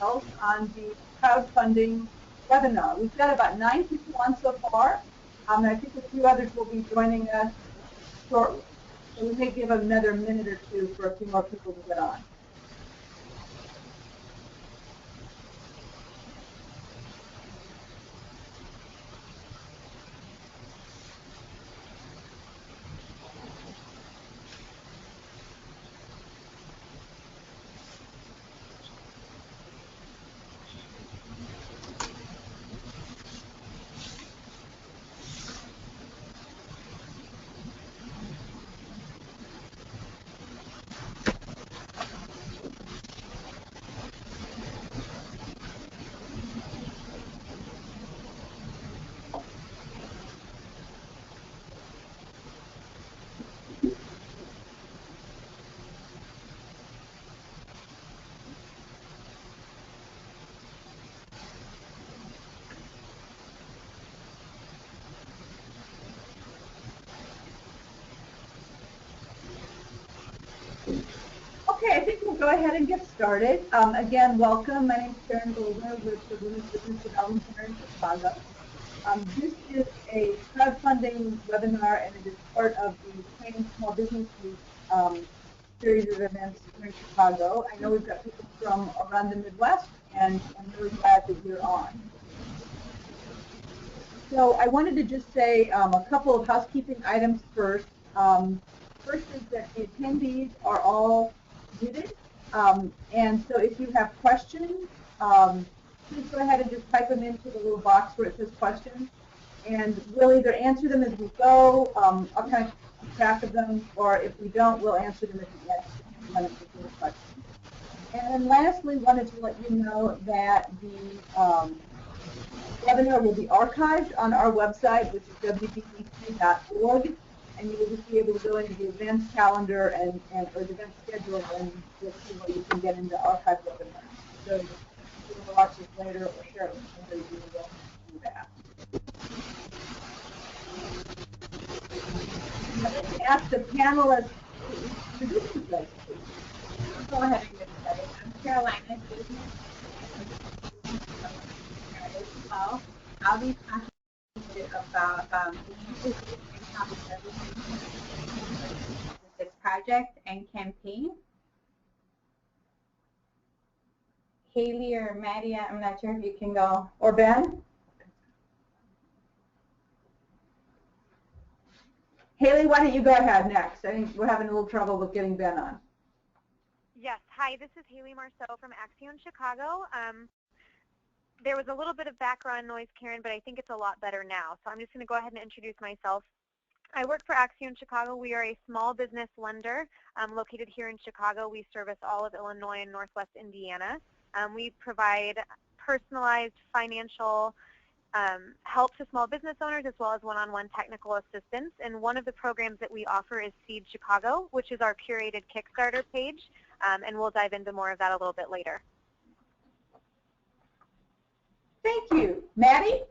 details on the crowdfunding webinar. We've got about 9 people on so far, and I think a few others will be joining us shortly. So we may give another minute or two for a few more people to get on. Okay, I think we'll go ahead and get started. Again, welcome. My name is Karen Goldner with the Women's Business Development Center in Chicago. This is a crowdfunding webinar, and it is part of the Training Small Business Week series of events here in Chicago. I know we've got people from around the Midwest, and I'm really glad that you're on. So I wanted to just say a couple of housekeeping items first. First is that the attendees are all muted, and so if you have questions, please go ahead and just type them into the little box where it says questions, and we'll either answer them as we go. I'll kind of keep track of them, or if we don't, we'll answer them at the end when it's a question. And then lastly, wanted to let you know that the webinar will be archived on our website, which is wbdc.org. And you will just be able to go into the events calendar or the event schedule, and you'll see where you can get into archive webinars. So if you want to watch this later or share it with somebody, you will do that. I'd like to ask the panelists to introduce themselves, please. Go ahead and get started. I'm Carolina. I'll be talking a bit about this project and campaign. Haley or Maddie, I'm not sure if you can go. Or Ben? Haley, why don't you go ahead next? I think we're having a little trouble with getting Ben on. Yes. Hi, this is Haley Marceau from Axion Chicago. There was a little bit of background noise, Karen, but I think it's a lot better now. So I'm just going to go ahead and introduce myself. I work for Axion Chicago. We are a small business lender located here in Chicago. We service all of Illinois and Northwest Indiana. We provide personalized financial help to small business owners as well as one-on-one technical assistance. And one of the programs that we offer is Seed Chicago, which is our curated Kickstarter page. And we'll dive into more of that a little bit later. Thank you. Maddie?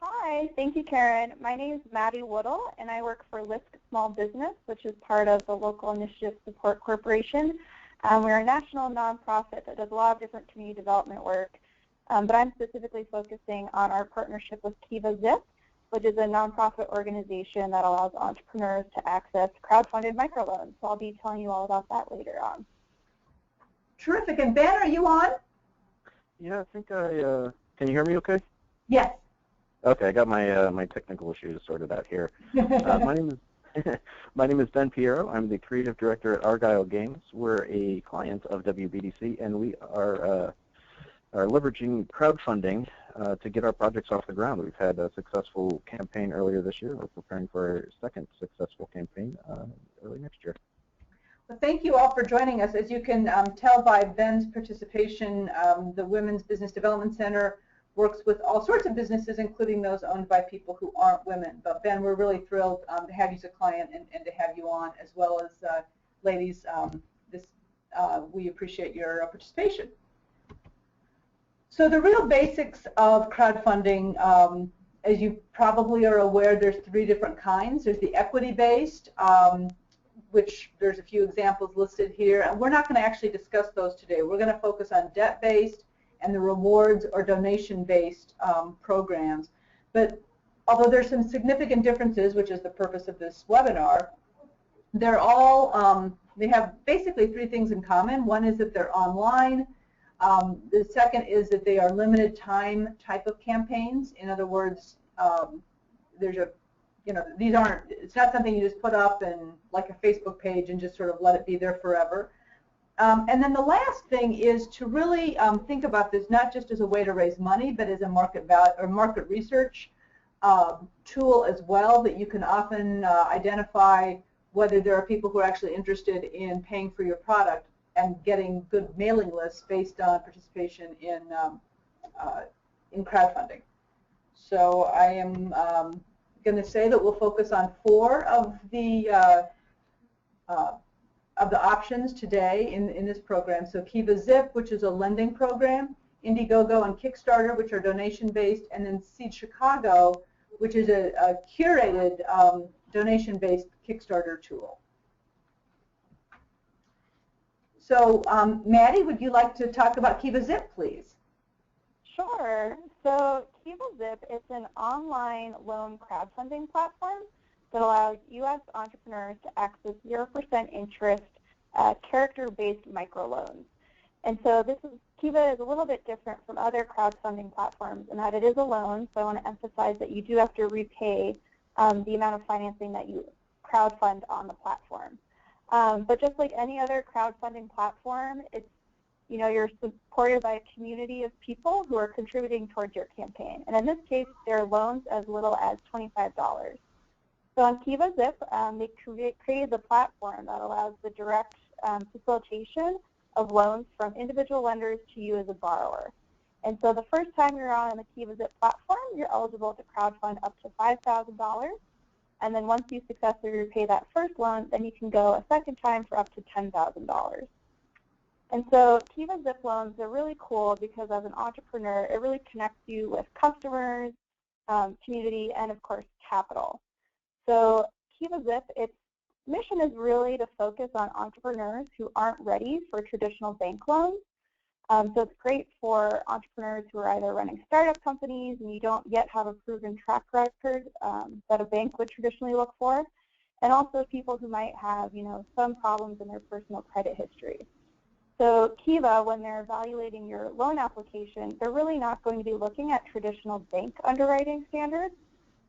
Hi, thank you, Karen. My name is Maddie Woodall, and I work for LISC Small Business, which is part of the Local Initiative Support Corporation. We're a national nonprofit that does a lot of different community development work, but I'm specifically focusing on our partnership with Kiva Zip, which is a nonprofit organization that allows entrepreneurs to access crowdfunded microloans. So I'll be telling you all about that later on. Terrific. And Ben, are you on? Yeah, I think can you hear me okay? Yes. Okay, I got my technical issues sorted out here. My name is Ben Piero. I'm the creative director at Argyle Games. We're a client of WBDC, and we are leveraging crowdfunding to get our projects off the ground. We've had a successful campaign earlier this year. We're preparing for our second successful campaign early next year. Well, thank you all for joining us. As you can tell by Ben's participation, the Women's Business Development Center works with all sorts of businesses, including those owned by people who aren't women. But Ben, we're really thrilled to have you as a client and to have you on, as well as ladies. We appreciate your participation. So the real basics of crowdfunding, as you probably are aware, there's 3 different kinds. There's the equity-based, which there's a few examples listed here. And we're not going to actually discuss those today. We're going to focus on debt-based and the rewards or donation-based programs. But although there's some significant differences, which is the purpose of this webinar, they're all, they have basically three things in common. One is that they're online. The second is that they are limited time type of campaigns. In other words, there's a, these aren't, it's not something you just put up and like a Facebook page and just sort of let it be there forever. And then the last thing is to really think about this not just as a way to raise money, but as a market value or market research tool as well, that you can often identify whether there are people who are actually interested in paying for your product and getting good mailing lists based on participation in crowdfunding. So I am going to say that we'll focus on 4 of the options today in this program. So Kiva Zip, which is a lending program, IndieGoGo and Kickstarter, which are donation-based, and then Seed Chicago, which is a curated donation-based Kickstarter tool. So Maddie, would you like to talk about Kiva Zip, please? Sure. So Kiva Zip is an online loan crowdfunding platform that allows U.S. entrepreneurs to access 0% interest character-based microloans. And so Kiva is a little bit different from other crowdfunding platforms in that it is a loan, so I want to emphasize that you do have to repay the amount of financing that you crowdfund on the platform. But just like any other crowdfunding platform, it's, you're supported by a community of people who are contributing towards your campaign. And in this case, there are loans as little as $25. So on Kiva Zip, they created the platform that allows the direct facilitation of loans from individual lenders to you as a borrower. And so the first time you're on the Kiva Zip platform, you're eligible to crowdfund up to $5,000. And then once you successfully repay that first loan, then you can go a second time for up to $10,000. And so Kiva Zip loans are really cool because as an entrepreneur, it really connects you with customers, community, and of course, capital. So Kiva Zip, its mission is really to focus on entrepreneurs who aren't ready for traditional bank loans. So it's great for entrepreneurs who are either running startup companies and you don't yet have a proven track record that a bank would traditionally look for, and also people who might have, some problems in their personal credit history. So Kiva, when they're evaluating your loan application, they're really not going to be looking at traditional bank underwriting standards.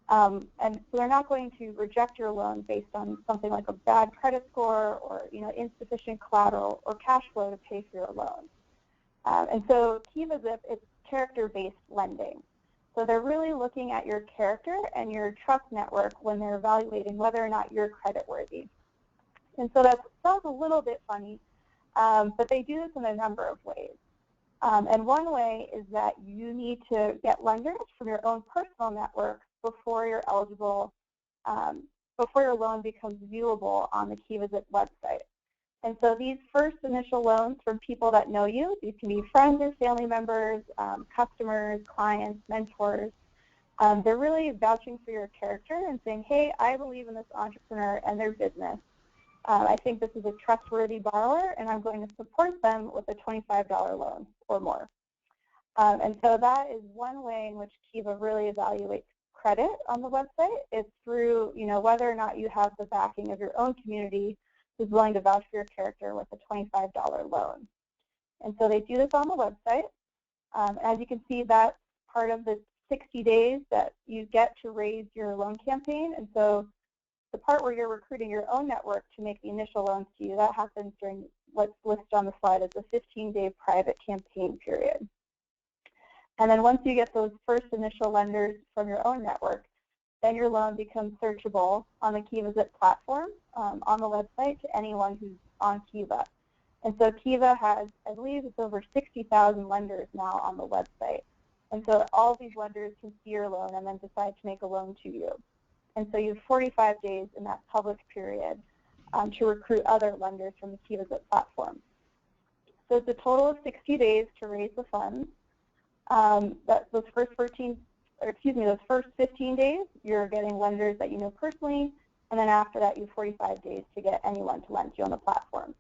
And so they're not going to reject your loan based on something like a bad credit score or insufficient collateral or cash flow to pay for your loan. And so Kiva Zip is character-based lending. So they're really looking at your character and your trust network when they're evaluating whether or not you're creditworthy. And so that sounds a little bit funny, but they do this in a number of ways. And one way is that you need to get lenders from your own personal network before you're eligible, before your loan becomes viewable on the Kiva Zip website. And so these first initial loans from people that know you, these can be friends or family members, customers, clients, mentors, they're really vouching for your character and saying, hey, I believe in this entrepreneur and their business. I think this is a trustworthy borrower, and I'm going to support them with a $25 loan or more. And so that is one way in which Kiva really evaluates credit on the website. It's through, whether or not you have the backing of your own community who's willing to vouch for your character with a $25 loan. And so they do this on the website. As you can see, that's part of the 60 days that you get to raise your loan campaign. And so the part where you're recruiting your own network to make the initial loans to you, that happens during what's listed on the slide as a 15-day private campaign period. And then once you get those first initial lenders from your own network, then your loan becomes searchable on the Kiva Zip platform on the website to anyone who's on Kiva. And so Kiva has, I believe it's over 60,000 lenders now on the website. And so all of these lenders can see your loan and then decide to make a loan to you. And so you have 45 days in that public period to recruit other lenders from the Kiva Zip platform. So it's a total of 60 days to raise the funds. Those first 15 days, you're getting lenders that you know personally, and then after that you have 45 days to get anyone to lend you on the platform.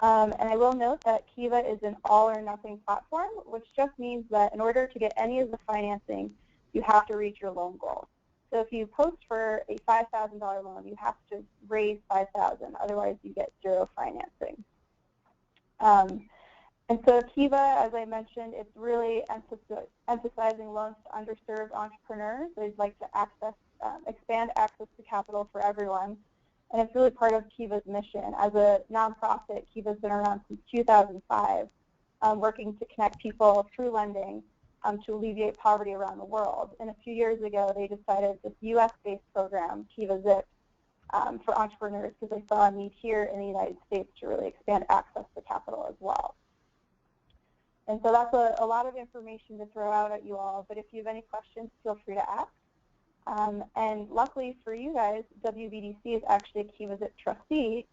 And I will note that Kiva is an all-or-nothing platform, which just means that in order to get any of the financing, you have to reach your loan goal. So if you post for a $5,000 loan, you have to raise $5,000, otherwise you get zero financing. And so Kiva, as I mentioned, it's really emphasizing loans to underserved entrepreneurs. They'd like to expand access to capital for everyone. And it's really part of Kiva's mission. As a nonprofit, Kiva's been around since 2005, working to connect people through lending to alleviate poverty around the world. And a few years ago, they decided this U.S.-based program, Kiva Zip, for entrepreneurs because they saw a need here in the United States to really expand access to capital as well. And so that's a lot of information to throw out at you all, but if you have any questions, feel free to ask. And luckily for you guys, WBDC is actually a Kiva Zip trustee,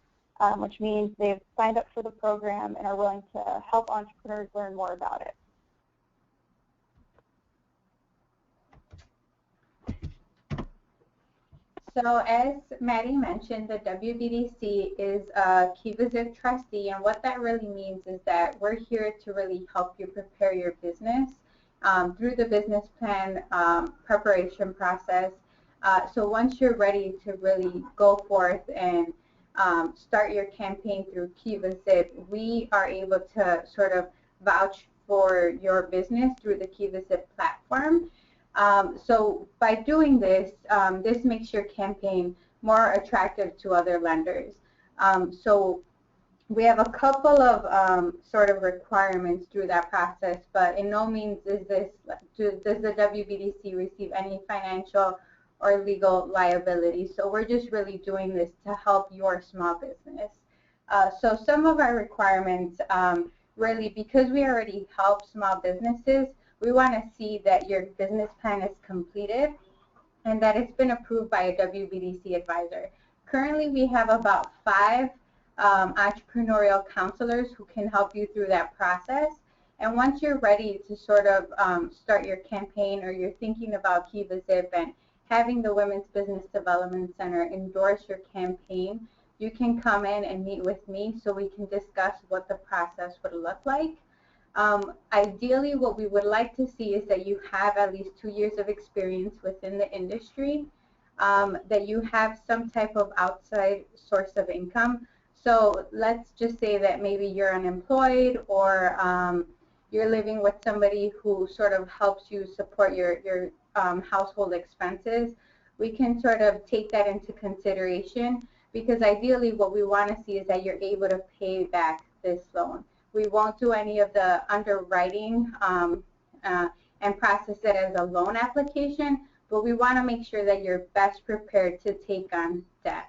which means they've signed up for the program and are willing to help entrepreneurs learn more about it. So as Maddie mentioned, the WBDC is a Kiva Zip trustee, and what that really means is that we're here to really help you prepare your business through the business plan preparation process. So once you're ready to really go forth and start your campaign through Kiva Zip, we are able to sort of vouch for your business through the Kiva Zip platform. So by doing this, this makes your campaign more attractive to other lenders. So we have a couple of sort of requirements through that process, but in no means does the WBDC receive any financial or legal liability. So we're just really doing this to help your small business. So some of our requirements, really, because we already help small businesses, we want to see that your business plan is completed and that it's been approved by a WBDC advisor. Currently, we have about 5 entrepreneurial counselors who can help you through that process. And once you're ready to sort of start your campaign, or you're thinking about Kiva Zip and having the Women's Business Development Center endorse your campaign, you can come in and meet with me so we can discuss what the process would look like. Ideally, what we would like to see is that you have at least 2 years of experience within the industry, that you have some type of outside source of income. So let's just say that maybe you're unemployed, or you're living with somebody who sort of helps you support your household expenses. We can sort of take that into consideration, because ideally what we want to see is that you're able to pay back this loan. We won't do any of the underwriting and process it as a loan application, but we want to make sure that you're best prepared to take on debt.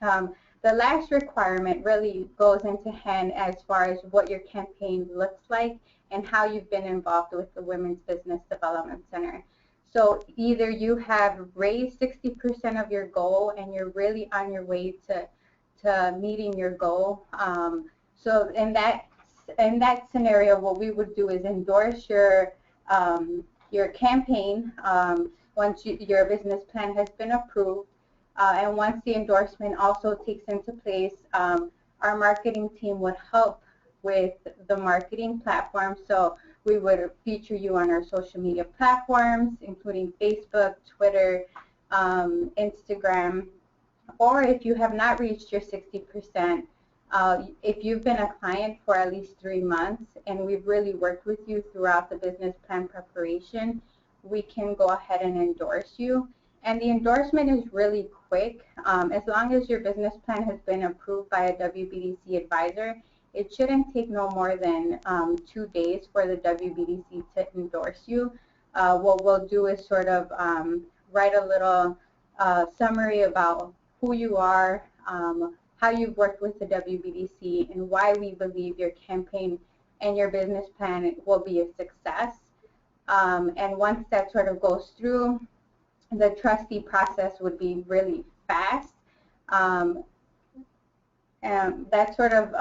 The last requirement really goes into hand as far as what your campaign looks like and how you've been involved with the Women's Business Development Center. So either you have raised 60% of your goal and you're really on your way to meeting your goal. So in that scenario, what we would do is endorse your campaign once your business plan has been approved. And once the endorsement also takes into place, our marketing team would help with the marketing platform. So we would feature you on our social media platforms, including Facebook, Twitter, Instagram, or if you have not reached your 60%, if you've been a client for at least 3 months and we've really worked with you throughout the business plan preparation, we can go ahead and endorse you. And the endorsement is really quick. As long as your business plan has been approved by a WBDC advisor, it shouldn't take no more than 2 days for the WBDC to endorse you. What we'll do is sort of write a little summary about who you are, how you've worked with the WBDC, and why we believe your campaign and your business plan will be a success. And once that sort of goes through, the trustee process would be really fast. And that's sort of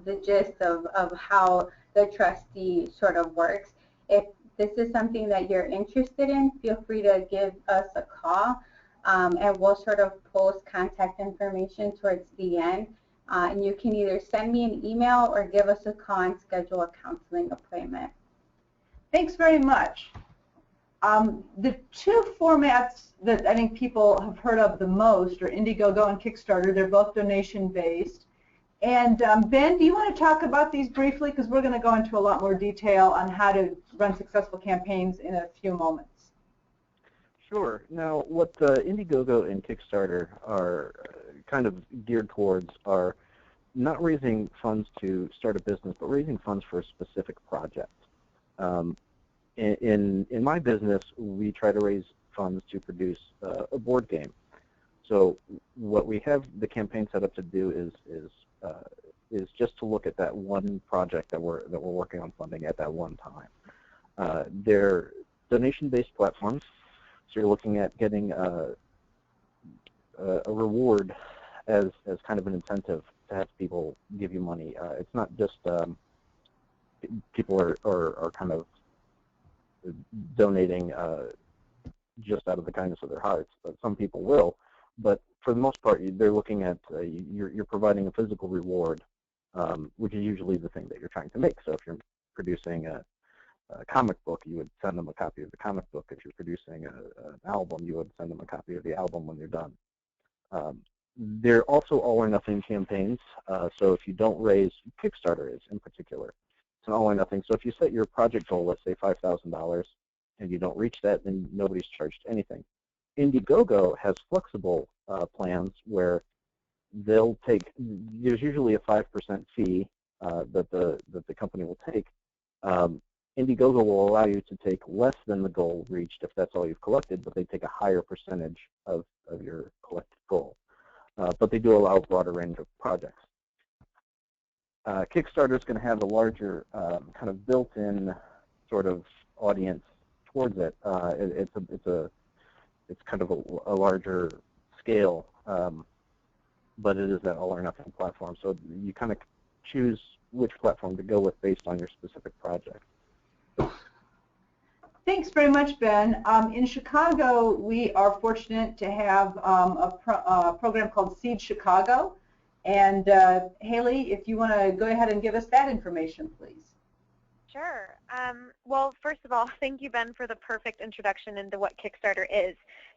the gist of how the trustee sort of works. If this is something that you're interested in, feel free to give us a call. and we'll sort of post contact information towards the end. And you can either send me an email or give us a call and schedule a counseling appointment. Thanks very much. The two formats that I think people have heard of the most are IndieGoGo and Kickstarter. They're both donation-based. And Ben, do you want to talk about these briefly? Because we're going to go into a lot more detail on how to run successful campaigns in a few moments. Sure. Now, what IndieGoGo and Kickstarter are kind of geared towards are not raising funds to start a business, but raising funds for a specific project. In my business, we try to raise funds to produce a board game. So what we have the campaign set up to do is just to look at that one project that we're working on funding at that one time. They're donation-based platforms, so you're looking at getting a reward as kind of an incentive to have people give you money. It's not just people are kind of donating just out of the kindness of their hearts, but some people will. But for the most part, they're looking at you're providing a physical reward, which is usually the thing that you're trying to make. So if you're producing a comic book, you would send them a copy of the comic book. If you're producing an album, you would send them a copy of the album when you're done. They're also all-or-nothing campaigns. So if you don't raise, Kickstarter is in particular, it's an all-or-nothing. So if you set your project goal, let's say $5,000, and you don't reach that, then nobody's charged anything. IndieGoGo has flexible plans where they'll take, there's usually a 5% fee that the company will take. IndieGoGo will allow you to take less than the goal reached if that's all you've collected, but they take a higher percentage of your collected goal. But they do allow a broader range of projects. Kickstarter is going to have a larger kind of built-in sort of audience towards it. It's kind of a larger scale, but it is that all-or-nothing platform. So you kind of choose which platform to go with based on your specific project. Thanks very much, Ben. In Chicago, we are fortunate to have a program called Seed Chicago. And Haley, if you want to go ahead and give us that information, please. Sure. Well, first of all, thank you, Ben, for the perfect introduction into what Kickstarter is.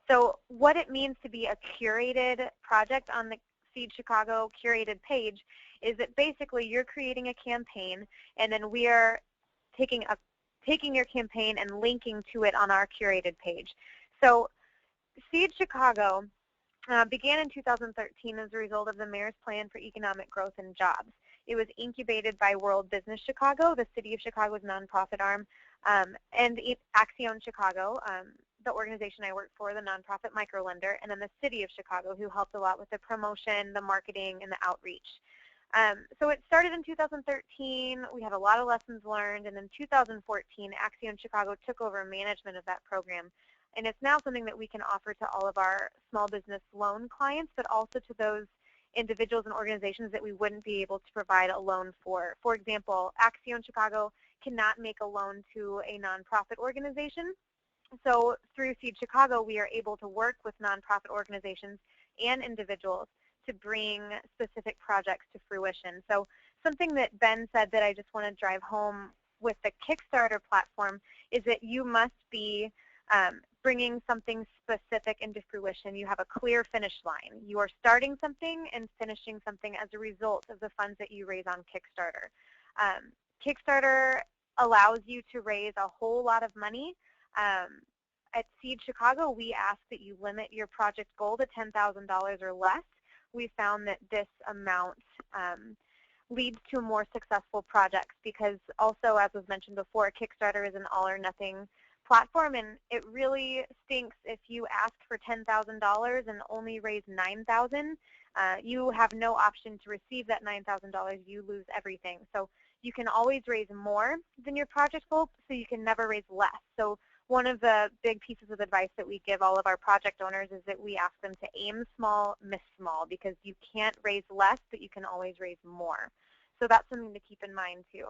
So what it means to be a curated project on the Seed Chicago curated page is that basically you're creating a campaign, and then we are taking your campaign and linking to it on our curated page. So Seed Chicago began in 2013 as a result of the Mayor's Plan for Economic Growth and Jobs. It was incubated by World Business Chicago, the City of Chicago's nonprofit arm, and Action Chicago, the organization I work for, the nonprofit microlender, and then the City of Chicago, who helped a lot with the promotion, the marketing, and the outreach. So it started in 2013. We had a lot of lessons learned, and in 2014, Action Chicago took over management of that program. And it's now something that we can offer to all of our small business loan clients, but also to those individuals and organizations that we wouldn't be able to provide a loan for. For example, Action Chicago cannot make a loan to a nonprofit organization. So through Seed Chicago, we are able to work with nonprofit organizations and individuals to bring specific projects to fruition. So something that Ben said that I just want to drive home with the Kickstarter platform is that you must be bringing something specific into fruition. You have a clear finish line. You are starting something and finishing something as a result of the funds that you raise on Kickstarter. Kickstarter allows you to raise a whole lot of money. At Seed Chicago, we ask that you limit your project goal to $10,000 or less. We found that this amount leads to more successful projects because also, as was mentioned before, Kickstarter is an all-or-nothing platform, and it really stinks if you ask for $10,000 and only raise $9,000. You have no option to receive that $9,000. You lose everything. So you can always raise more than your project goal, so you can never raise less. So one of the big pieces of advice that we give all of our project owners is that we ask them to aim small, miss small, because you can't raise less, but you can always raise more. So that's something to keep in mind too.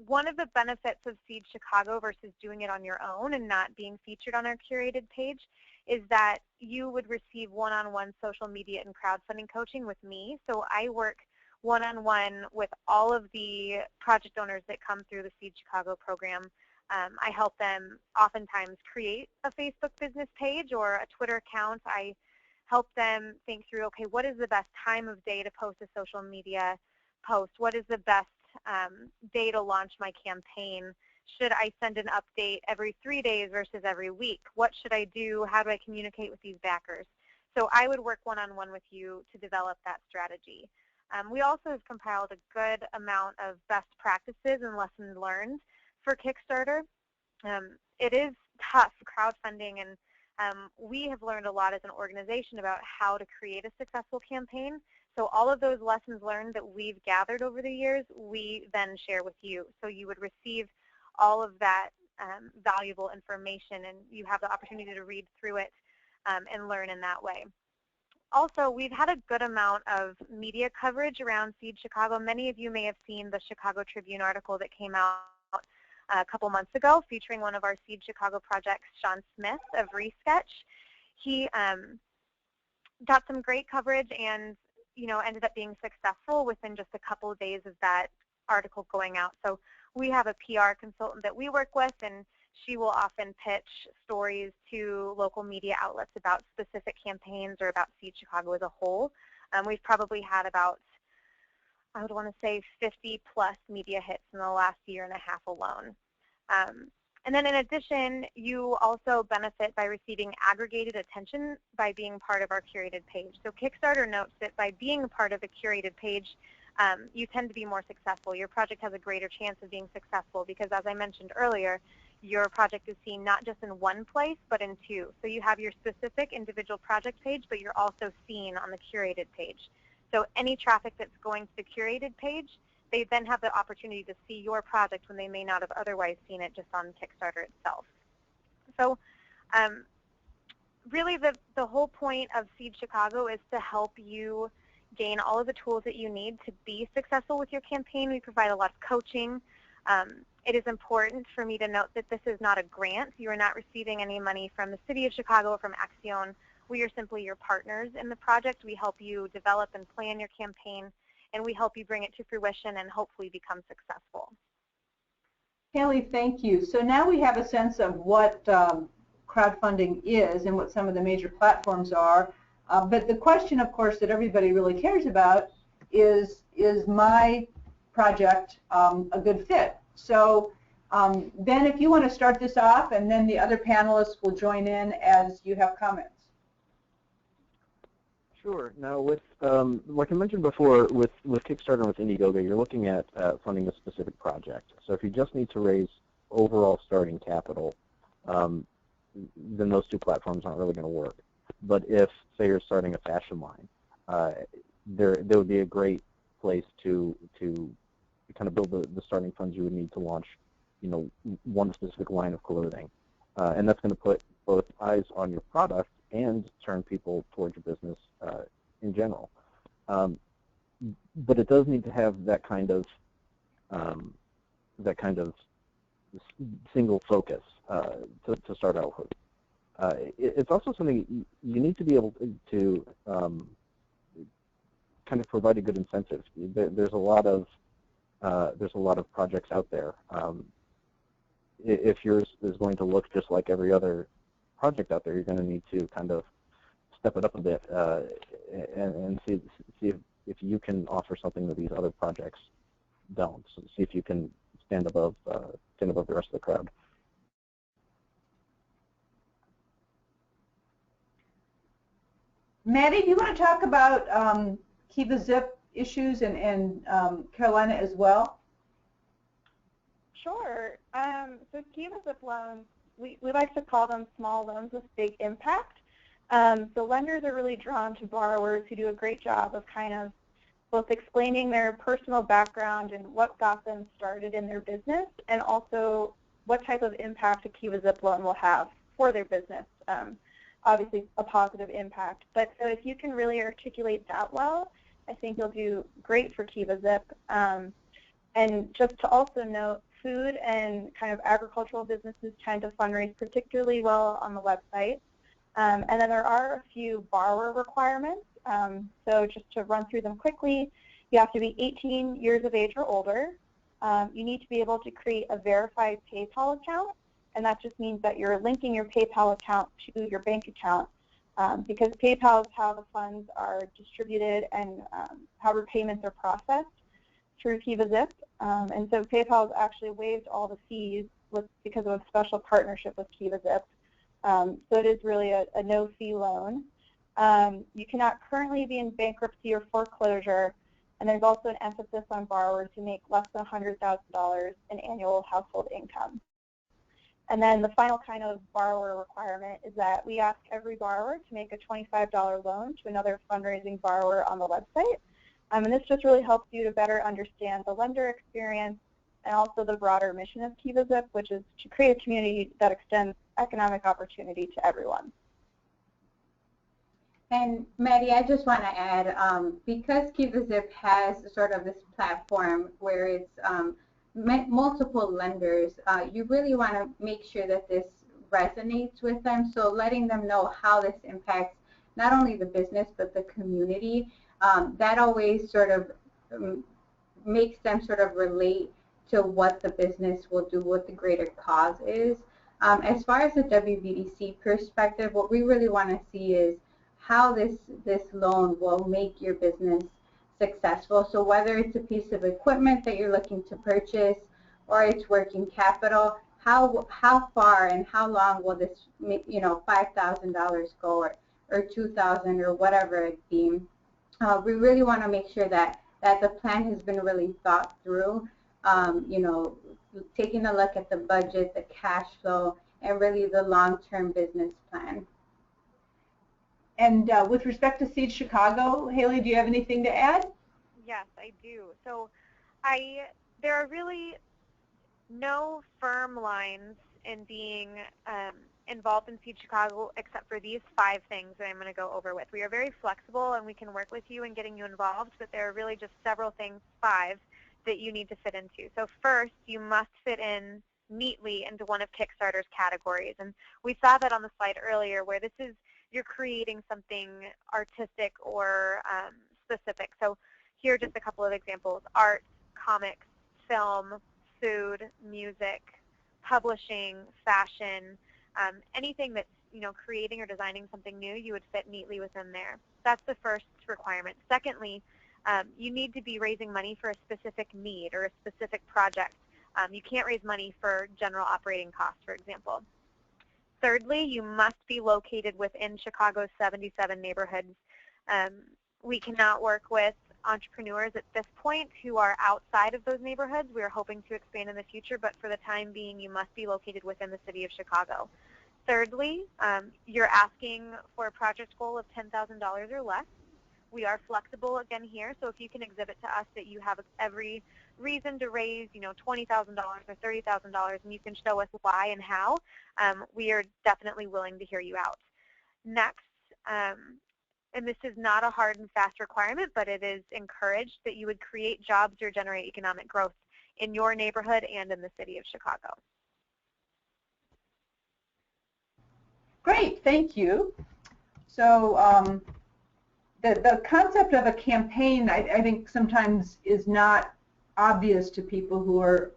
One of the benefits of Seed Chicago versus doing it on your own and not being featured on our curated page is that you would receive one-on-one social media and crowdfunding coaching with me. So I work one-on-one with all of the project owners that come through the Seed Chicago program. I help them oftentimes create a Facebook business page or a Twitter account. I help them think through, okay, what is the best time of day to post a social media post? What is the best day to launch my campaign? Should I send an update every 3 days versus every week? What should I do? How do I communicate with these backers? So I would work one-on-one with you to develop that strategy. We also have compiled a good amount of best practices and lessons learned for Kickstarter. It is tough crowdfunding, and we have learned a lot as an organization about how to create a successful campaign. So all of those lessons learned that we've gathered over the years, we then share with you. So you would receive all of that valuable information, and you have the opportunity to read through it and learn in that way. Also, we've had a good amount of media coverage around Seed Chicago. Many of you may have seen the Chicago Tribune article that came out a couple months ago featuring one of our Seed Chicago projects, Sean Smith of Resketch. He got some great coverage and ended up being successful within just a couple of days of that article going out. So we have a PR consultant that we work with, and she will often pitch stories to local media outlets about specific campaigns or about Seed Chicago as a whole. We've probably had about, I would want to say, 50 plus media hits in the last year and a half alone. And then in addition, you also benefit by receiving aggregated attention by being part of our curated page. So Kickstarter notes that by being a part of a curated page, you tend to be more successful. Your project has a greater chance of being successful because, as I mentioned earlier, your project is seen not just in one place, but in two. So you have your specific individual project page, but you're also seen on the curated page. So any traffic that's going to the curated page, they then have the opportunity to see your project when they may not have otherwise seen it just on Kickstarter itself. So really the whole point of Seed Chicago is to help you gain all of the tools that you need to be successful with your campaign. We provide a lot of coaching. It is important for me to note that this is not a grant. You are not receiving any money from the City of Chicago or from Axion. We are simply your partners in the project. We help you develop and plan your campaign, and we help you bring it to fruition and hopefully become successful. Haley, thank you. So now we have a sense of what crowdfunding is and what some of the major platforms are. But the question, of course, that everybody really cares about is my project a good fit? So Ben, if you want to start this off, and then the other panelists will join in as you have comments. Sure. Now, with like I mentioned before, with Kickstarter and with IndieGoGo, you're looking at funding a specific project. So if you just need to raise overall starting capital, then those two platforms aren't really going to work. But if, say, you're starting a fashion line, there would be a great place to kind of build the starting funds you would need to launch, one specific line of clothing, and that's going to put both eyes on your product and turn people towards your business in general. But it does need to have that kind of single focus to start out with. It's also something you need to be able to kind of provide a good incentive. There's a lot of projects out there. If yours is going to look just like every other project out there, you're going to need to kind of step it up a bit and see if you can offer something that these other projects don't. So see if you can stand above the rest of the crowd. Maddie, do you want to talk about Kiva Zip issues and Carolina as well? Sure. So Kiva Zip loans, we like to call them small loans with big impact. The lenders are really drawn to borrowers who do a great job of kind of both explaining their personal background and what got them started in their business, and also what type of impact a Kiva Zip loan will have for their business. Obviously a positive impact. But so if you can really articulate that well, I think you'll do great for Kiva Zip. And just to also note, food and kind of agricultural businesses tend to fundraise particularly well on the website. And then there are a few borrower requirements. So just to run through them quickly, you have to be 18 years of age or older. You need to be able to create a verified PayPal account, and that just means that you're linking your PayPal account to your bank account, because PayPal is how the funds are distributed and how repayments are processed through Kiva Zip. And so PayPal has actually waived all the fees because of a special partnership with Kiva Zip. So it is really a no-fee loan. You cannot currently be in bankruptcy or foreclosure, and there's also an emphasis on borrowers who make less than $100,000 in annual household income. And then the final kind of borrower requirement is that we ask every borrower to make a $25 loan to another fundraising borrower on the website. And this just really helps you to better understand the lender experience and also the broader mission of Kiva Zip, which is to create a community that extends economic opportunity to everyone. And Maddie, I just want to add, because Kiva Zip has sort of this platform where it's multiple lenders, you really want to make sure that this resonates with them. So letting them know how this impacts not only the business but the community, that always sort of makes them sort of relate to what the business will do, what the greater cause is. As far as the WBDC perspective, what we really want to see is how this loan will make your business successful. So whether it's a piece of equipment that you're looking to purchase or it's working capital, how far and how long will this, $5,000 go, or $2,000 or whatever it be. We really want to make sure that the plan has been really thought through, taking a look at the budget, the cash flow, and really the long-term business plan. And with respect to Seed Chicago, Haley, do you have anything to add? Yes, I do. So there are really no firm lines in being involved in Seed Chicago except for these 5 things that I'm going to go over with. We are very flexible and we can work with you in getting you involved, but there are really just several things, 5, that you need to fit into. So first, you must fit in neatly into one of Kickstarter's categories. And we saw that on the slide earlier where you're creating something artistic or specific. So here are just a couple of examples: art, comics, film, food, music, publishing, fashion, anything that's creating or designing something new, you would fit neatly within there. That's the first requirement. Secondly, you need to be raising money for a specific need or a specific project. You can't raise money for general operating costs, for example. Thirdly, you must be located within Chicago's 77 neighborhoods. We cannot work with entrepreneurs at this point who are outside of those neighborhoods. We are hoping to expand in the future, but for the time being, you must be located within the city of Chicago. Thirdly, you're asking for a project goal of $10,000 or less. We are flexible again here, so if you can exhibit to us that you have every reason to raise, $20,000 or $30,000, and you can show us why and how, we are definitely willing to hear you out. Next, and this is not a hard and fast requirement, but it is encouraged that you would create jobs or generate economic growth in your neighborhood and in the city of Chicago. Great, thank you. So the concept of a campaign, I think, sometimes is not obvious to people who are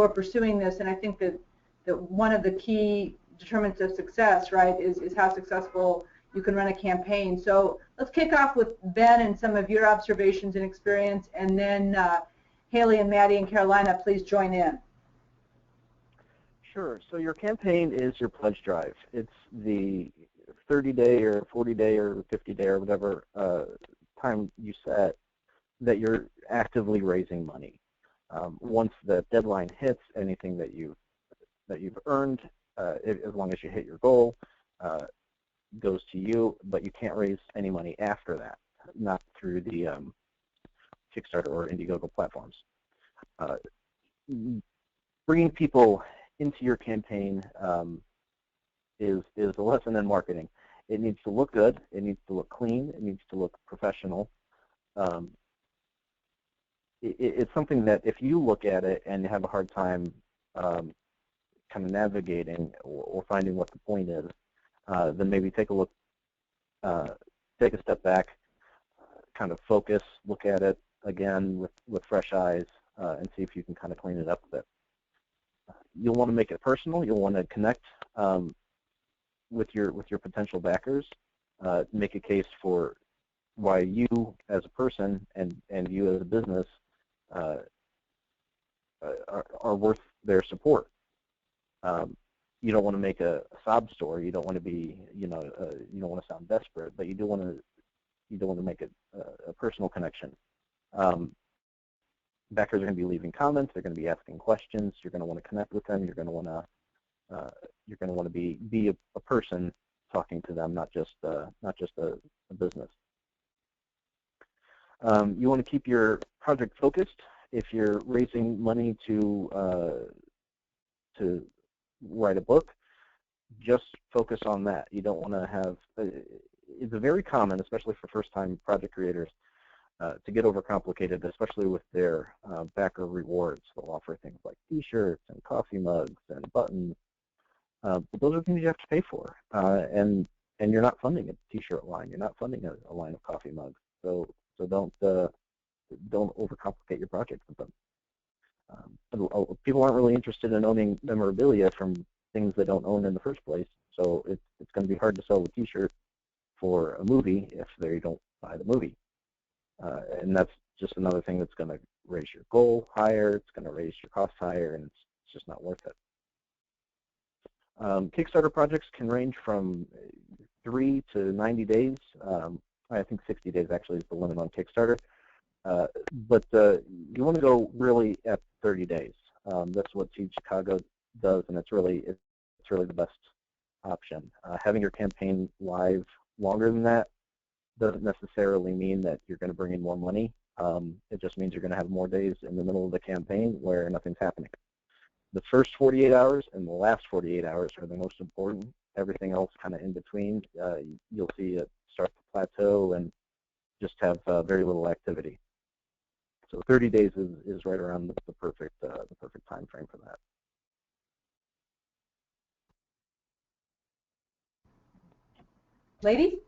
pursuing this, and I think that one of the key determinants of success, right, is how successful you can run a campaign. So let's kick off with Ben and some of your observations and experience, and then Haley and Maddie and Carolina, please join in. Sure. So your campaign is your pledge drive. It's the 30-day or 40-day or 50-day or whatever time you set that you're actively raising money. Once the deadline hits, anything that you've earned, as long as you hit your goal, goes to you, but you can't raise any money after that, not through the Kickstarter or IndieGoGo platforms. Bringing people into your campaign is a lesson in marketing. It needs to look good, it needs to look clean, it needs to look professional. It's something that if you look at it and have a hard time kind of navigating or finding what the point is, then maybe take a look, take a step back, kind of focus, look at it again with fresh eyes, and see if you can kind of clean it up a bit. You'll want to make it personal. You'll want to connect with your potential backers, make a case for why you as a person and you as a business are worth their support. You don't want to make a sob story. You don't want to be, you don't want to sound desperate, but you do want to make it a personal connection. Backers are going to be leaving comments. They're going to be asking questions. You're going to want to connect with them. You're going to want to be a person talking to them, not just a business. You want to keep your project focused. If you're raising money to write a book, just focus on that. You don't want to have. It's very common, especially for first-time project creators, to get overcomplicated, especially with their backer rewards. They'll offer things like T-shirts and coffee mugs and buttons. But those are things you have to pay for, and you're not funding a T-shirt line. You're not funding a line of coffee mugs. So don't overcomplicate your project with them. People aren't really interested in owning memorabilia from things they don't own in the first place. So it's going to be hard to sell a T-shirt for a movie if they don't buy the movie. And that's just another thing that's going to raise your goal higher. It's going to raise your cost higher, and it's just not worth it. Kickstarter projects can range from 3 to 90 days. I think 60 days actually is the limit on Kickstarter. But you want to go really at 30 days. That's what Seed Chicago does, and it's really the best option. Having your campaign live longer than that doesn't necessarily mean that you're going to bring in more money. It just means you're going to have more days in the middle of the campaign where nothing's happening. The first 48 hours and the last 48 hours are the most important. Everything else kind of in between, you'll see it start to plateau and just have very little activity. So 30 days is right around the perfect time frame for that. Ladies?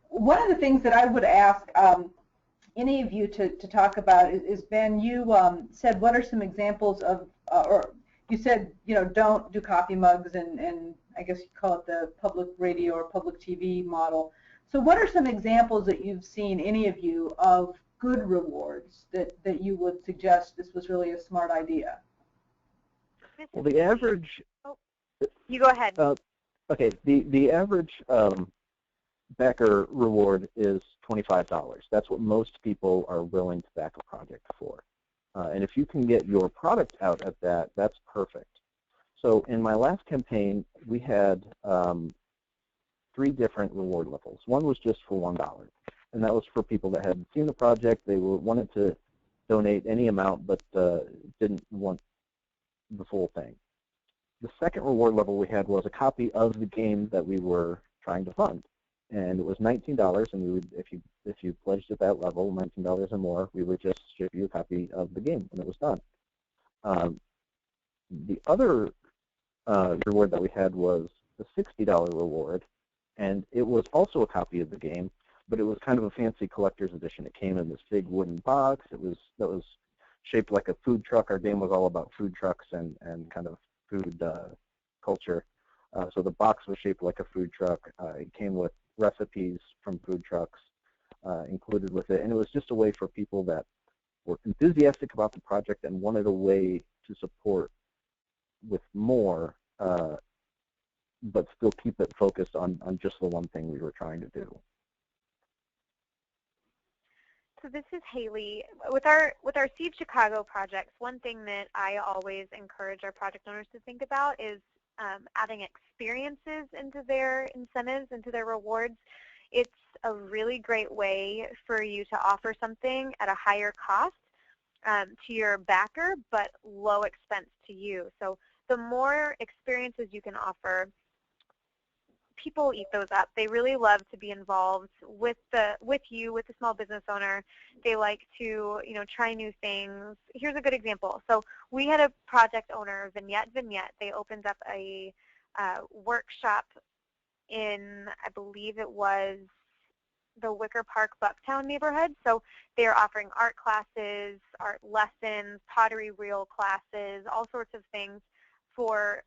One of the things that I would ask any of you to talk about is Ben, you said what are some examples of, or you said, don't do coffee mugs and I guess you call it the public radio or public TV model. So what are some examples that you've seen, any of you, of good rewards that you would suggest this was really a smart idea? Well, the average... Oh, you go ahead. Okay, the average backer reward is $25. That's what most people are willing to back a project for. And if you can get your product out at that, that's perfect. So in my last campaign, we had 3 different reward levels. One was just for $1, and that was for people that had seen the project. They wanted to donate any amount, but didn't want the full thing. The second reward level we had was a copy of the game that we were trying to fund. And it was $19, and we would, if you pledged at that level, $19 or more, we would just ship you a copy of the game when it was done. The other reward that we had was the $60 reward, and it was also a copy of the game, but it was kind of a fancy collector's edition. It came in this big wooden box. That was shaped like a food truck. Our game was all about food trucks and kind of food culture. So the box was shaped like a food truck. It came with recipes from food trucks included with it, and it was just a way for people that were enthusiastic about the project and wanted a way to support with more, but still keep it focused on just the one thing we were trying to do. So this is Haley. With our Seed Chicago projects, one thing that I always encourage our project owners to think about is adding experiences into their incentives, into their rewards. It's a really great way for you to offer something at a higher cost to your backer, but low expense to you. So the more experiences you can offer, people eat those up. They really love to be involved with you, with the small business owner. They like to, try new things. Here's a good example. So we had a project owner, Vignette. They opened up a workshop in, I believe it was the Wicker Park, Bucktown neighborhood. So they are offering art classes, art lessons, pottery wheel classes, all sorts of things for,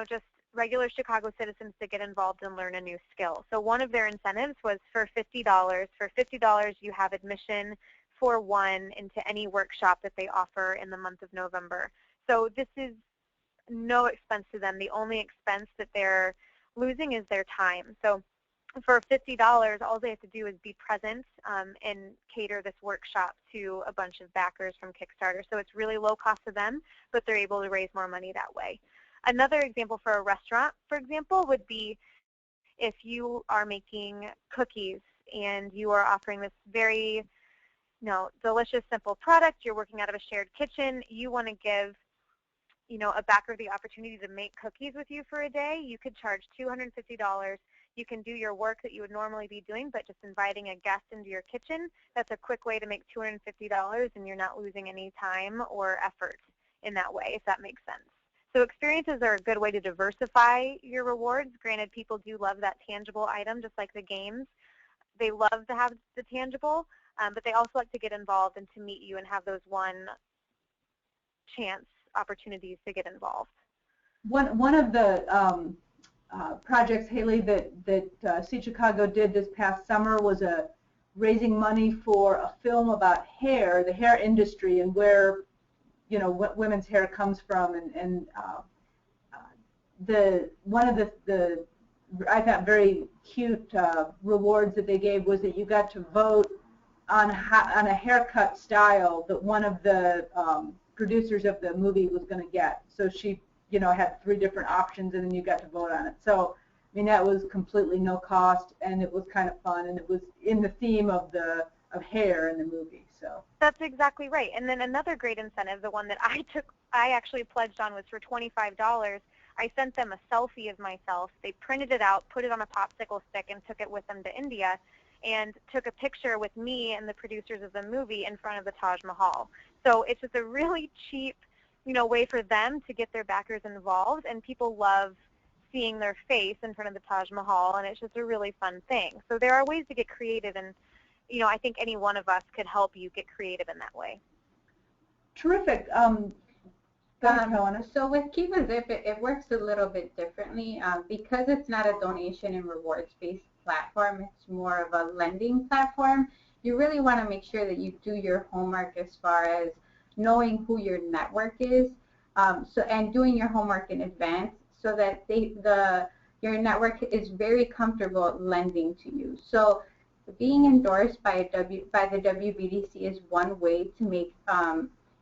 just regular Chicago citizens to get involved and learn a new skill. So one of their incentives was for $50. For $50, you have admission for one into any workshop that they offer in the month of November. So this is no expense to them. The only expense that they're losing is their time. So for $50, all they have to do is be present and cater this workshop to a bunch of backers from Kickstarter. So it's really low cost to them, but they're able to raise more money that way. Another example for a restaurant, for example, would be if you are making cookies and you are offering this very delicious, simple product, you're working out of a shared kitchen, you want to give a backer the opportunity to make cookies with you for a day, you could charge $250. You can do your work that you would normally be doing, but just inviting a guest into your kitchen, that's a quick way to make $250, and you're not losing any time or effort in that way, if that makes sense. So experiences are a good way to diversify your rewards. Granted, people do love that tangible item, just like the games. They love to have the tangible, but they also like to get involved and to meet you and have those one chance opportunities to get involved. One of the projects, Haley, that See Chicago did this past summer was raising money for a film about hair, the hair industry, and where what women's hair comes from, and one of the I thought very cute rewards that they gave was that you got to vote on a haircut style that one of the producers of the movie was going to get. So she had 3 different options, and then you got to vote on it. So I mean, that was completely no cost, and it was kind of fun, and it was in the theme of hair in the movie. So that's exactly right. And then another great incentive, the one that I actually pledged on, was for $25. I sent them a selfie of myself. They printed it out, put it on a popsicle stick, and took it with them to India, and took a picture with me and the producers of the movie in front of the Taj Mahal. So it's just a really cheap, way for them to get their backers involved, and people love seeing their face in front of the Taj Mahal, and it's just a really fun thing. So there are ways to get creative, and I think any one of us could help you get creative in that way. Terrific. So with Kiva Zip, it works a little bit differently. Because it's not a donation and rewards-based platform, it's more of a lending platform. You really want to make sure that you do your homework as far as knowing who your network is, and doing your homework in advance so that your network is very comfortable lending to you. So being endorsed by the WBDC is one way to make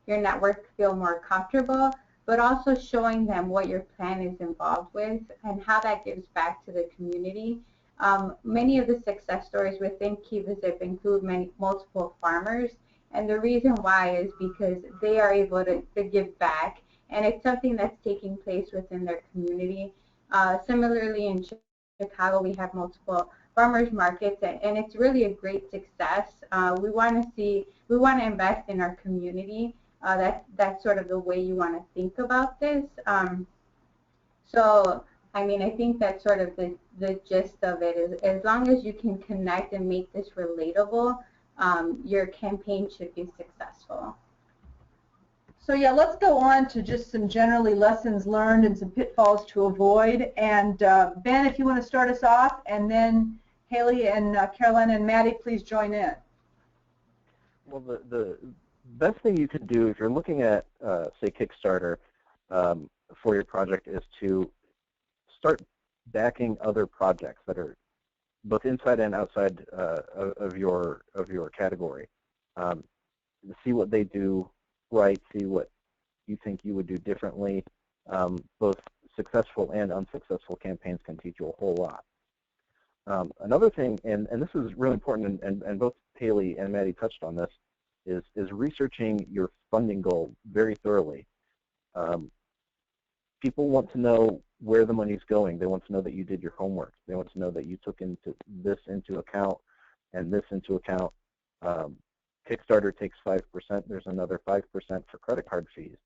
your network feel more comfortable, but also showing them what your plan is involved with and how that gives back to the community. Many of the success stories within Kiva Zip include multiple farmers, and the reason why is because they are able to give back, and it's something that's taking place within their community. Similarly, in Chicago, we have multiple farmers markets, and it's really a great success. We want to invest in our community. That's sort of the way you want to think about this. So, I mean, I think that's sort of the gist of it. Is as long as you can connect and make this relatable, your campaign should be successful. So yeah, let's go on to just some generally lessons learned and some pitfalls to avoid. And Ben, if you want to start us off, and then Haley and Caroline and Maddie, please join in. Well, the best thing you can do if you're looking at, say, Kickstarter for your project is to start backing other projects that are both inside and outside of your category. See what they do right, see what you think you would do differently. Both successful and unsuccessful campaigns can teach you a whole lot. Another thing, and this is really important, and both Haley and Maddie touched on this, is researching your funding goal very thoroughly. People want to know where the money's going. They want to know that you did your homework. They want to know that you took this into account and this into account. Kickstarter takes 5%. There's another 5% for credit card fees.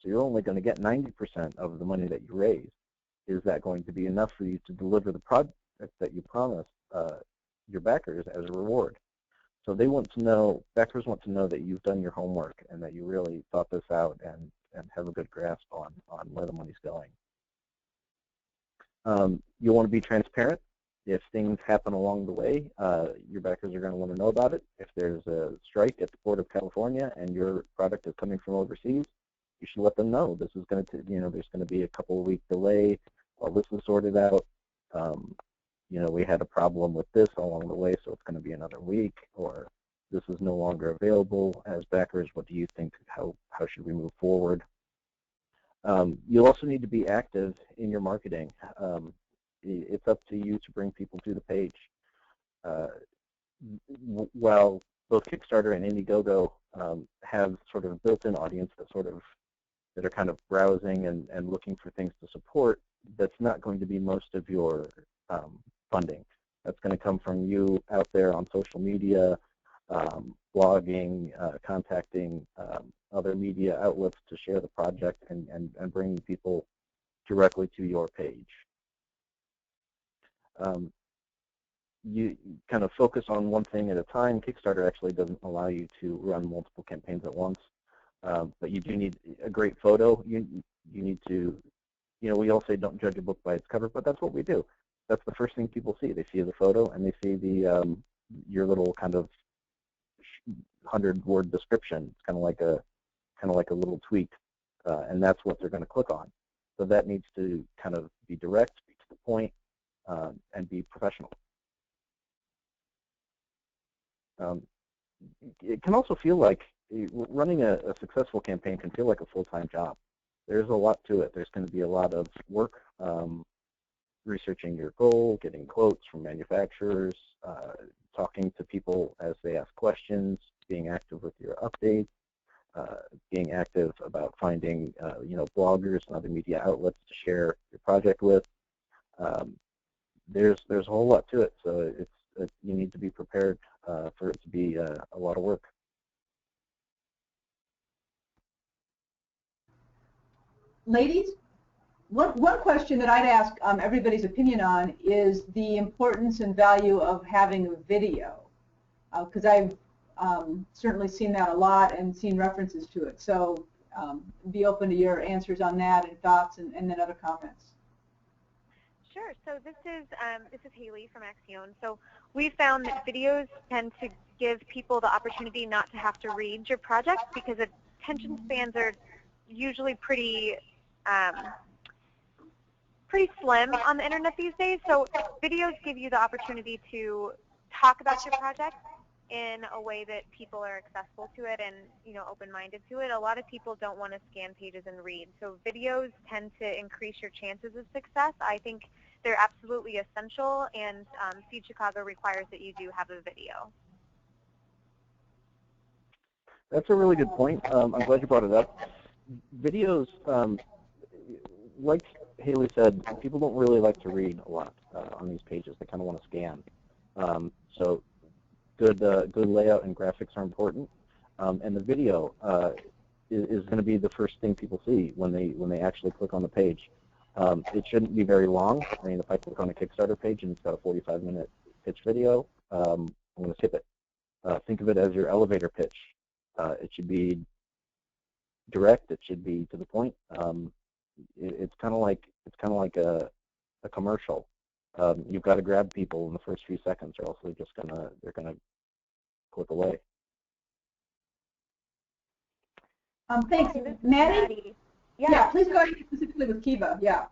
So you're only going to get 90% of the money that you raise. Is that going to be enough for you to deliver the project that you promised your backers as a reward? So they want to know, backers want to know that you've done your homework and that you really thought this out and have a good grasp on where the money's going. You want to be transparent. If things happen along the way, your backers are going to want to know about it. If there's a strike at the Port of California and your product is coming from overseas, you should let them know. This is going to, there's going to be a couple of week delay while this is sorted out. We had a problem with this along the way, so it's going to be another week, or this is no longer available. As backers, what do you think? How should we move forward? You'll also need to be active in your marketing. It's up to you to bring people to the page. While both Kickstarter and IndieGoGo have sort of built-in audience that are kind of browsing and looking for things to support, that's not going to be most of your funding. That's going to come from you out there on social media, blogging, contacting other media outlets to share the project and bringing people directly to your page. You kind of focus on one thing at a time. Kickstarter actually doesn't allow you to run multiple campaigns at once, but you do need a great photo. You need to, we all say don't judge a book by its cover, but that's what we do. That's the first thing people see. They see the photo and they see the your little kind of 100-word description. It's kind of like a little tweet, and that's what they're going to click on. So that needs to kind of be direct, be to the point, and be professional. It can also feel like running a successful campaign can feel like a full-time job. There's a lot to it. There's going to be a lot of work researching your goal, getting quotes from manufacturers, talking to people as they ask questions, being active with your updates, being active about finding bloggers and other media outlets to share your project with. There's a whole lot to it, so you need to be prepared for it to be a lot of work. Ladies, one question that I'd ask everybody's opinion on is the importance and value of having a video, because I've certainly seen that a lot and seen references to it. So be open to your answers on that and thoughts and then other comments. Sure. So this is Haley from Axion. So we found that videos tend to give people the opportunity not to have to read your project because attention spans are usually pretty slim on the internet these days. So videos give you the opportunity to talk about your project in a way that people are accessible to it and open-minded to it. A lot of people don't want to scan pages and read. So videos tend to increase your chances of success. I think they're absolutely essential, and Seed Chicago requires that you do have a video. That's a really good point. I'm glad you brought it up. Videos, like Haley said, people don't really like to read a lot on these pages. They kind of want to scan. So good layout and graphics are important. And the video is going to be the first thing people see when they actually click on the page. It shouldn't be very long. I mean, if I click on a Kickstarter page and it's got a 45-minute pitch video, I'm going to skip it. Think of it as your elevator pitch. It should be direct. It should be to the point. It's kind of like a commercial. You've got to grab people in the first few seconds, or else they're gonna click away. Thanks, Maddie. Yeah, please go ahead specifically with Kiva. Yeah.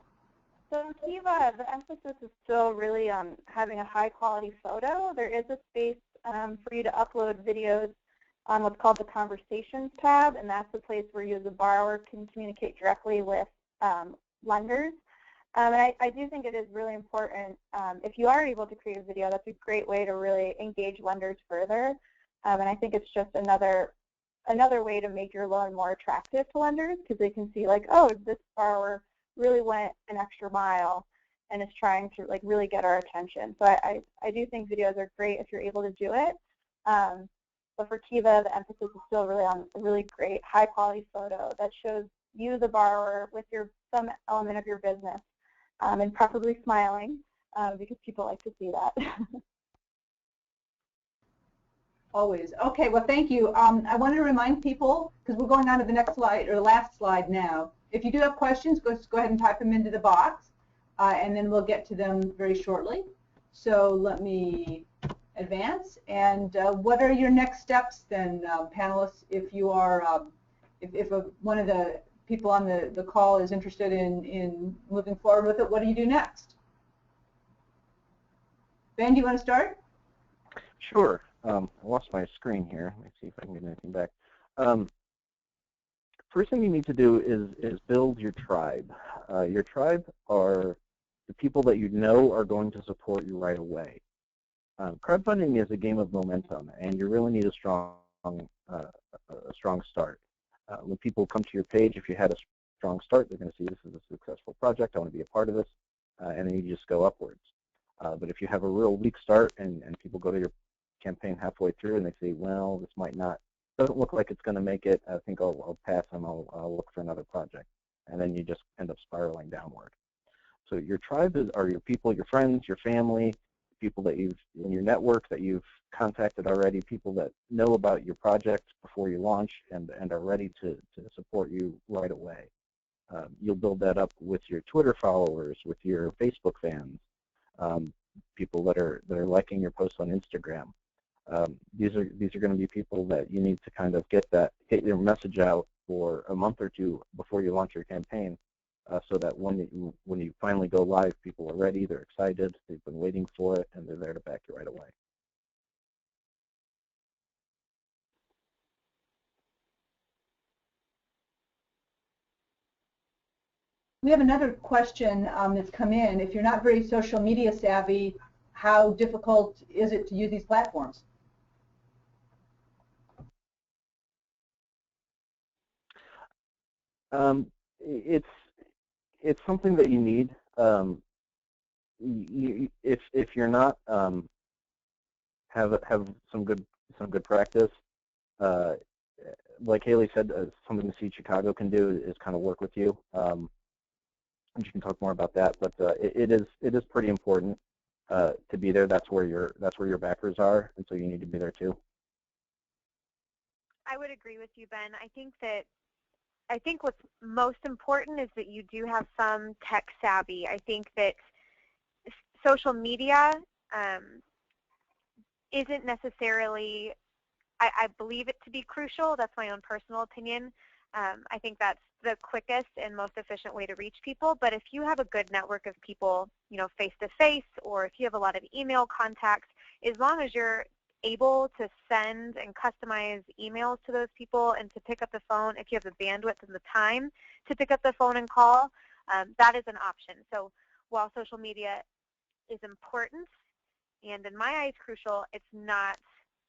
So Kiva, the emphasis is still really on having a high-quality photo. There is a space for you to upload videos on what's called the Conversations tab, and that's the place where you as a borrower can communicate directly with lenders. And I do think it is really important, if you are able to create a video, that's a great way to really engage lenders further. And I think it's just another way to make your loan more attractive to lenders, because they can see like, oh, this borrower really went an extra mile and is trying to like really get our attention. So I do think videos are great if you're able to do it. But for Kiva, the emphasis is still really on a really great high quality photo that shows you, the borrower, with some element of your business, and preferably smiling, because people like to see that. Always. Okay, well, thank you. I want to remind people, because we're going on to the next slide, or last slide now. If you do have questions, go ahead and type them into the box, and then we'll get to them very shortly. So let me advance. And what are your next steps then, panelists, if you are, if one of the people on the call is interested in moving forward with it, what do you do next? Ben, do you want to start? Sure. I lost my screen here. Let me see if I can get anything back. First thing you need to do is build your tribe. Your tribe are the people that you know are going to support you right away. Crowdfunding is a game of momentum, and you really need a strong start. When people come to your page, if you had a strong start, they're going to see this is a successful project, I want to be a part of this, and then you just go upwards. But if you have a real weak start and people go to your campaign halfway through and they say, well, this doesn't look like it's going to make it, I think I'll pass and I'll look for another project. And then you just end up spiraling downward. So your tribe are your people, your friends, your family, people that you've in your network that you've contacted already, people that know about your project before you launch and are ready to support you right away. You'll build that up with your Twitter followers, with your Facebook fans, people that are liking your posts on Instagram. These are going to be people that you need to kind of get your message out for a month or two before you launch your campaign, so that when you finally go live, people are ready, they're excited, they've been waiting for it, and they're there to back you right away. We have another question that's come in. If you're not very social media savvy, how difficult is it to use these platforms? It's something that you need. If you're not have some good practice, like Haley said, something the Seed Chicago can do is kind of work with you. And you can talk more about that, but it is pretty important to be there. That's where your backers are, and so you need to be there too. I would agree with you, Ben. I think what's most important is that you do have some tech savvy. I think that social media isn't necessarily, I believe it to be crucial. That's my own personal opinion. I think that's the quickest and most efficient way to reach people. But if you have a good network of people, face-to-face, or if you have a lot of email contacts, as long as you're able to send and customize emails to those people and to pick up the phone, if you have the bandwidth and the time to pick up the phone and call, that is an option. So while social media is important and in my eyes crucial, it's not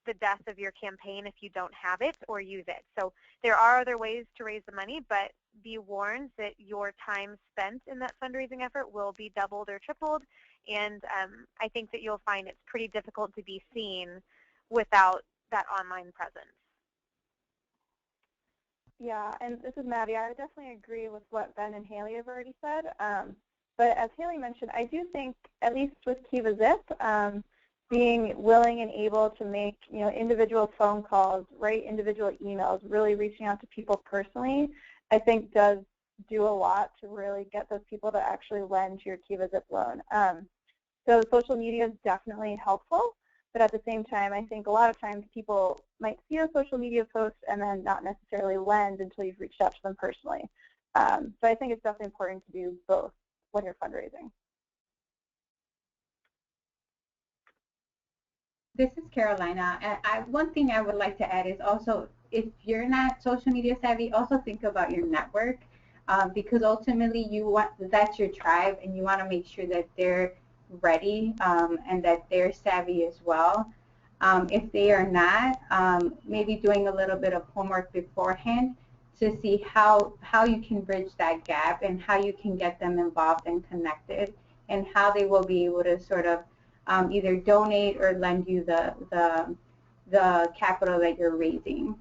the death of your campaign if you don't have it or use it. So there are other ways to raise the money, but be warned that your time spent in that fundraising effort will be doubled or tripled, and I think that you'll find it's pretty difficult to be seen without that online presence. Yeah, and this is Maddie. I would definitely agree with what Ben and Haley have already said. But as Haley mentioned, I do think, at least with Kiva Zip, being willing and able to make individual phone calls, write individual emails, really reaching out to people personally, I think does do a lot to really get those people to actually lend to your Kiva Zip loan. So social media is definitely helpful, but at the same time, I think a lot of times people might see a social media post and then not necessarily lend until you've reached out to them personally. So I think it's definitely important to do both when you're fundraising. This is Carolina. One thing I would like to add is also, if you're not social media savvy, also think about your network, because ultimately that's your tribe, and you want to make sure that they're ready and that they're savvy as well. If they are not, maybe doing a little bit of homework beforehand to see how you can bridge that gap and how you can get them involved and connected, and how they will be able to sort of either donate or lend you the capital that you're raising.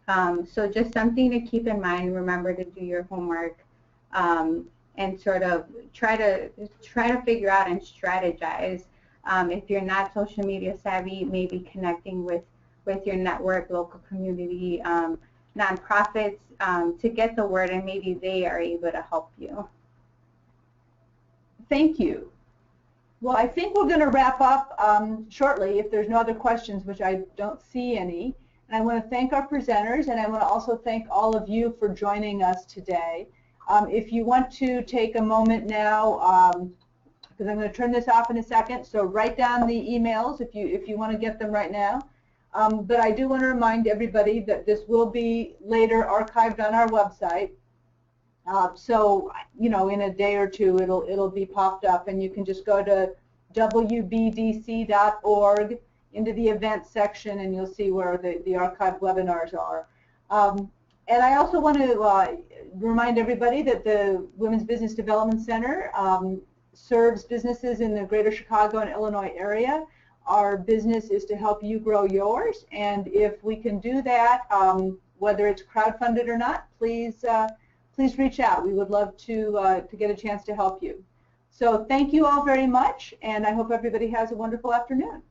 So just something to keep in mind. Remember to do your homework and sort of try to figure out and strategize. If you're not social media savvy, maybe connecting with your network, local community, nonprofits to get the word, and maybe they are able to help you. Thank you. Well, I think we're going to wrap up shortly if there's no other questions, which I don't see any. And I want to thank our presenters, and I want to also thank all of you for joining us today. If you want to take a moment now, because I'm going to turn this off in a second, so write down the emails if you want to get them right now. But I do want to remind everybody that this will be later archived on our website. So, you know, in a day or two it'll be popped up, and you can just go to wbdc.org into the events section, and you'll see where the archived webinars are. And I also want to remind everybody that the Women's Business Development Center serves businesses in the greater Chicago and Illinois area. Our business is to help you grow yours, and if we can do that, whether it's crowdfunded or not, please reach out. We would love to get a chance to help you. So thank you all very much, and I hope everybody has a wonderful afternoon.